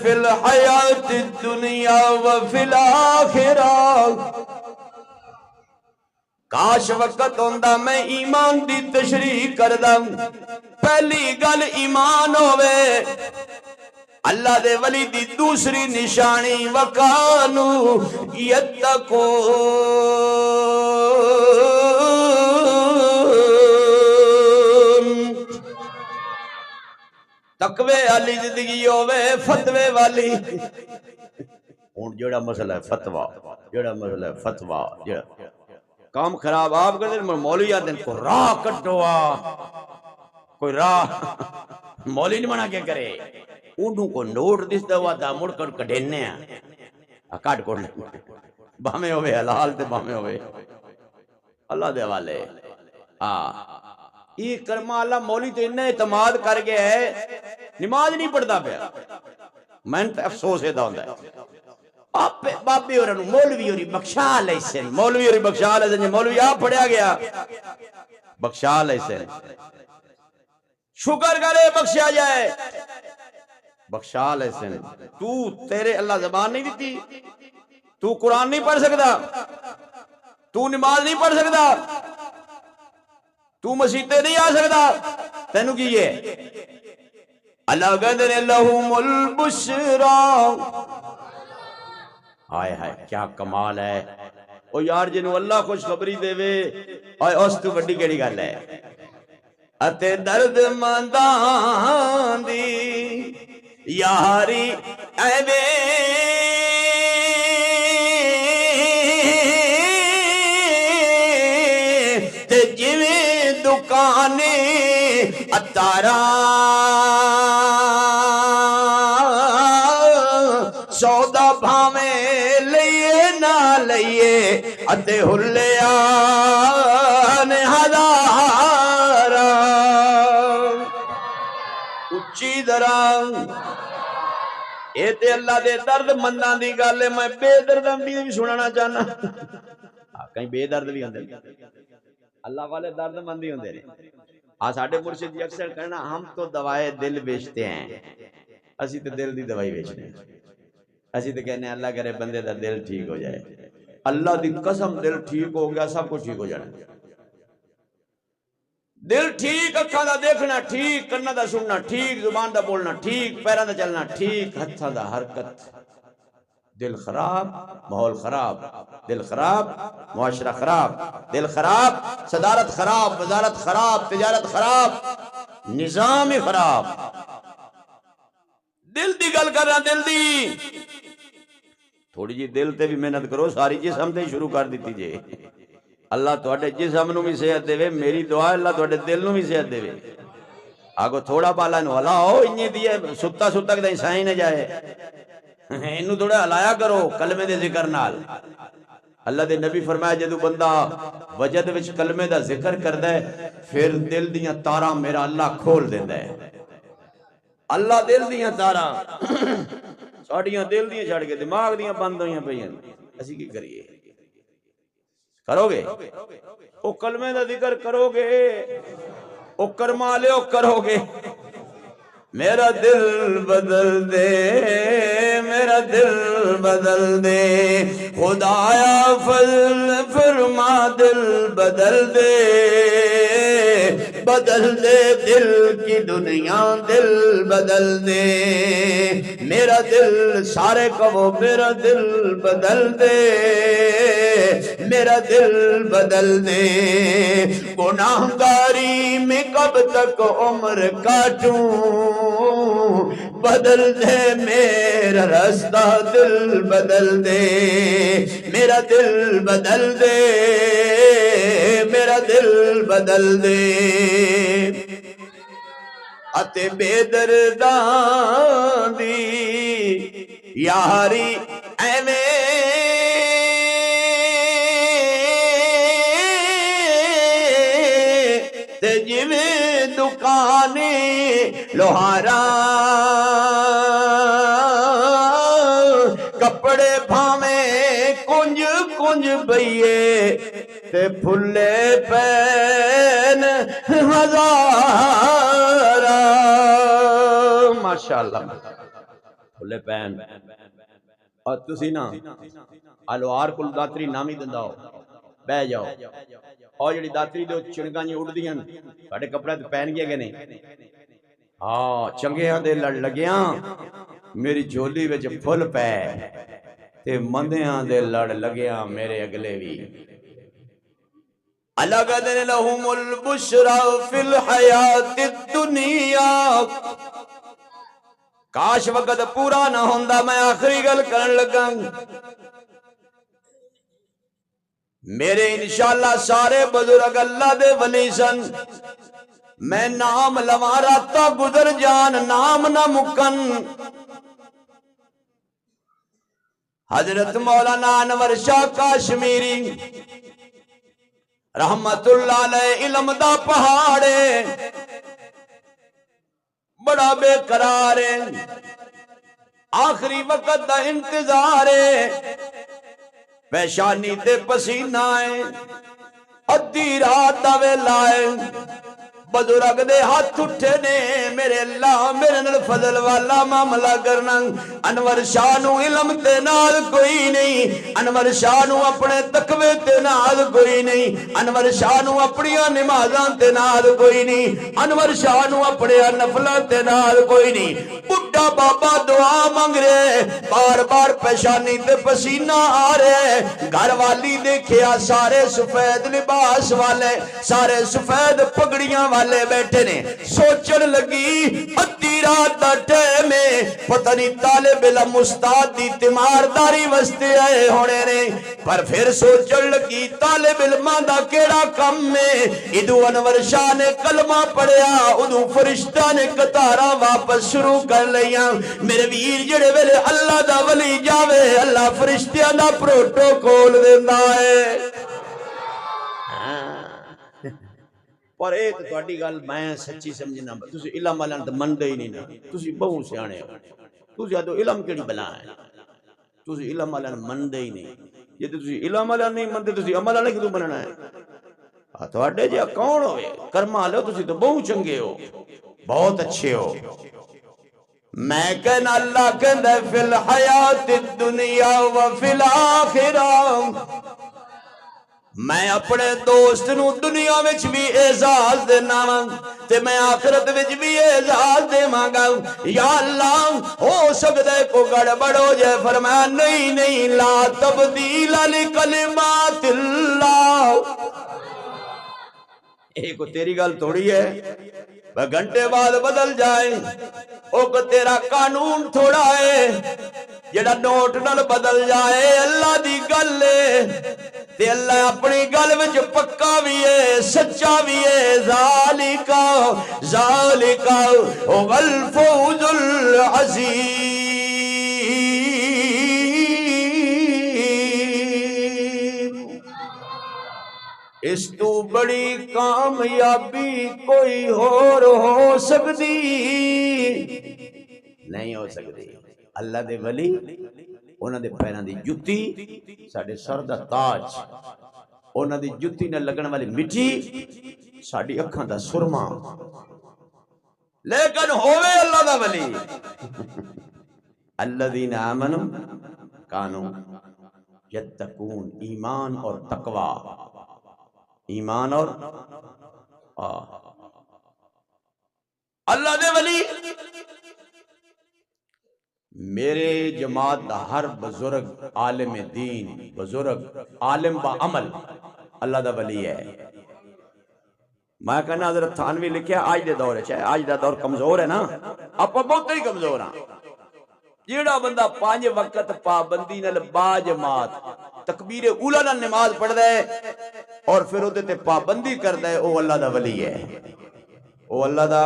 فی الحیات الدنیا وفی الآخرہ۔ کاش وقت ہوندہ میں ایمان دی تشریح کردہ۔ پہلی گل ایمان ہوئے، اللہ دے ولی دی دوسری نشانی وکانو یتقون، تقوی والی زندگی ہوئے، فتوے والی۔ ہون جڑا مسئلہ ہے فتوہ، جڑا مسئلہ ہے فتوہ، کام خراب آپ کر دیں مولوی آتے ہیں کو راہ کٹوا، کوئی راہ مولوی نہیں بنا کے کرے، انہوں کو نوٹ دس دوا تھا مڑ کر کٹھینے ہیں کٹ کر لیں بامے ہوئے حلال تے بامے ہوئے اللہ دے والے۔ یہ کرما اللہ مولی تو انہیں اعتماد کر گیا ہے، نماز نہیں پڑھتا پیا، میں نے افسوس ہے دا ہوندہ ہے بابے اور مولوی اور بخشا علیہ السلام، مولوی اور بخشا علیہ السلام، مولوی آپ پڑھیا گیا بخشا علیہ السلام، شکر کرے بخشا جائے بخشا علیہ السلام۔ تو تیرے اللہ زبان نہیں دیتی، تو قرآن نہیں پڑھ سکتا، تو نماز نہیں پڑھ سکتا، تو مسجد نہیں آ سکتا، تینوں کی یہ اللہ کہتے ہیں لہم البشرا۔ آئے ہائے کیا کمال ہے او یار، جنہوں اللہ خوشخبری دے وے آئے اس تو بڑی کیڑی گل ہے۔ اتے درد مندان دی یاری ایوے تے جویں دکانے اتارا سودا بھامیں لئیے نہ لئیے اتے ہلیان ہزارہ اچھی دران۔ اے تے اللہ دے درد مندان دی گالے میں بے دردم بھی سنانا چاہنا، کہیں بے درد بھی ہوندے اللہ والے درد مندی ہوندے رہے۔ ساڑھے مرشد جی اکثر کرنا ہم تو دوائے دل بیچتے ہیں، اسی تو دل دی دوائی بیچتے ہیں، اسی تو کہنے ہیں اللہ کرے بندے دا دل ٹھیک ہو جائے۔ اللہ دی قسم دل ٹھیک ہو گیا سب کچھ ٹھیک ہو جانا، دل ٹھیک، اکھاں دا دیکھنا ٹھیک، کناں دا سننا ٹھیک، زبان دا بولنا ٹھیک، پیراں دا چلنا ٹھیک، ہتھاں دا حرکت۔ دل خراب ماحول خراب، دل خراب معاشرہ خراب، دل خراب صدارت خراب، وزارت خراب، تجارت خراب، نظام خراب۔ دل دی گل کرنا، دل دی تھوڑی جی دل تے بھی محنت کرو، ساری جسم تے شروع کر دیتی جے۔ اللہ تواڈے جسم نو بھی صحت دے، میری دعا ہے اللہ تواڈے دل نو بھی صحت دے۔ آگو تھوڑا پالا نو ہلاؤ، انہی دیئے ستا ستا کدھیں سائیں نہ جائے، انہوں تھوڑا ہلایا کرو کلمے دے ذکر نال۔ اللہ دے نبی فرمایا جدو بندہ وجد وچ کلمے دا ذکر کردہ ہے پھر دل دیاں تاراں میرا اللہ کھول دیندہ ہے۔ اللہ دل دیاں تاراں ساڑیاں دل دیاں چھڑ کے دماغ دیاں بند ہویاں پئیاں، اسی کی کریے؟ کرو گے او کلمے دا ذکر کرو گے، او کرما لے او کرو گے۔ میرا دل بدل دے، میرا دل بدل دے خدایا فضل فرما، دل بدل دے، بدل دے دل کی دنیا، دل بدل دے میرا دل، سارے کہو میرا دل بدل دے، میرا دل بدل دے۔ گناہگاری میں کب تک عمر کاٹوں، بدل دے میرا رستہ، دل بدل دے میرا دل بدل دے، میرا دل بدل دے۔ اتے بے دردان دی یاری ایویں تے جویں دکانے لوہارا کپڑے بھامیں کنج کنج بئیے تے پھلے پین ہزارہ۔ ماشاءاللہ کھلے پین اور تسی نا الوار کل داتری نامی دندا ہو بہ جاؤ اور جڑی داتری دے چنگاں جی اڑدیاں ساڈے کپڑے تے پہن گئے کہ نہیں ہاں چنگیاں دے لڑ لگیاں میری جھولی وچ پھل پے تے مندیاں دے لڑ لگیاں میرے اگلے وی لَقَدْ لَهُمُ الْبُشْرَى فِي الْحَيَاةِ الدُّنْيَا کاش وقت پورا نہ ہوندا میں آخری گل کرن لگا میرے انشاءاللہ سارے بزرگ اللہ دے ولی سن میں نام لواں راتا گزر جان نام نہ مکن حضرت مولانا انور شاہ کاشمیری رحمت اللہ علیہ علم دا پہاڑے بڑا بے قرار ہے آخری وقت دا انتظار ہے پیشانی تے پسینہ ہے ادھی رات دا ویلا ہے بزرگ دے ہاتھ اٹھے نے میرے اللہ میرے نال فضل والا معاملہ کرنا انور شاہ نو علم تے نال کوئی نہیں انور شاہ نو اپنے تقوی تے نال کوئی نہیں انور شاہ نو اپنی نمازاں تے نال کوئی نہیں انور شاہ نو اپنے نفلاں تے نال کوئی نہیں بڈھا بابا دعا مانگ رہے بار بار پیشانی تے پسینہ آ رہے گھر والی دیکھیا سارے سفید لباس والے سارے سفید پگڑیاں والے بیٹھے نے سوچن لگی ادھی رات دا ٹائم میں پتہ نہیں طالب علم استاد دی تیمارداری واسطے آئے ہونے نے پر پھر سوچن لگی طالب علماں دا کیڑا کم میں ادو انور شاہ نے کلمہ پڑھیا ادو فرشتہ نے قطاراں واپس شروع کر لیاں میرے ویر جڑے ویلے اللہ دا ولی جاوے اللہ فرشتیاں دا پروٹوکول دیندا ہے اور ایک تہاڈی گل میں سچی سمجھنا تسی علم والا تے منڈے ہی نہیں نا تسی بہو سیانے ہو تسی آدھو علم کیڑی بلا ہے تسی علم والا منڈے ہی نہیں جے تسی علم والا نہیں منڈے تسی عمل والا کیوں بننا ہے تہاڈے جے کون ہوئے کرما والے تسی تو بہو چنگے ہو بہت اچھے ہو میں کہنا اللہ کہندا فی الحیات الدنیا و فی الاخرہ میں اپنے دوست نو دنیا وچ بھی اعزاز دینا تے میں آخرت وچ بھی اعزاز دیواں گا یا اللہ ہو سکدا ہے کو گڑبڑ ہو جائے فرمایا نہیں نہیں لا تبدیل لکلمات اللہ ایک کو تیری گل تھوڑی ہے وہ گھنٹے بعد بدل جائے او کو تیرا قانون تھوڑا ہے جڑا نوٹ نال بدل جائے اللہ دی گل ہے تے اللہ اپنی گل وچ پکا بھی ہے سچا بھی ہے ذالک هو الفوز العظیم اس تو بڑی کامیابی کوئی اور ہو سکتی نہیں ہو سکتی اللہ دے ولی انہاں دے پیراں دی جُتی ساڈے سر دا تاج انہاں دی جُتی نال لگن والی مٹی ساڈی اکھاں دا سرما لیکن ہووے اللہ دا ولی الذین آمنوا کانوا یتقون ایمان اور تقوی ایمان اور اللہ دے ولی میرے جماعت دا ہر بزرگ عالم دین بزرگ عالم با عمل اللہ دا ولی ہے میں کہنا حضرت تھانوی لکھیا آج دے دور ہے آج دا دور کمزور ہے نا آپ بہت ہی کمزور ہیں جیڑا بندہ 5 وقت پابندی نال با جماعت تکبیر اولا نال نماز پڑھ دے اور پھر اودے تے پابندی کر دے او اللہ دا ولی ہے او اللہ دا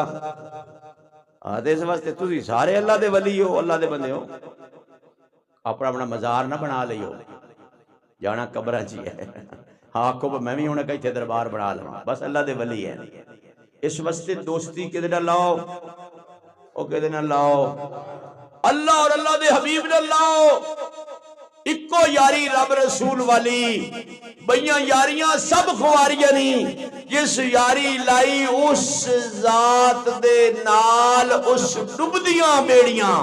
آدھے اس واسطے تسی سارے اللہ دے ولی ہو اللہ دے بندے ہو اپنا اپنا مزار نہ بنا لئیو جانا قبرہ جی ہے ہاں کو میں بھی ہونے کہیں تھے دربار بنا لوں بس اللہ دے ولی ہے اس واسطے دوستی کے دن لاؤ او کے دن لاؤ اللہ اور اللہ دے حبیب نے لاؤ اکو یاری رب رسول والی بھئیاں یاریاں سب خواریاں نہیں جس یاری لائی اس ذات دے نال اس ڈبدیاں بیڑیاں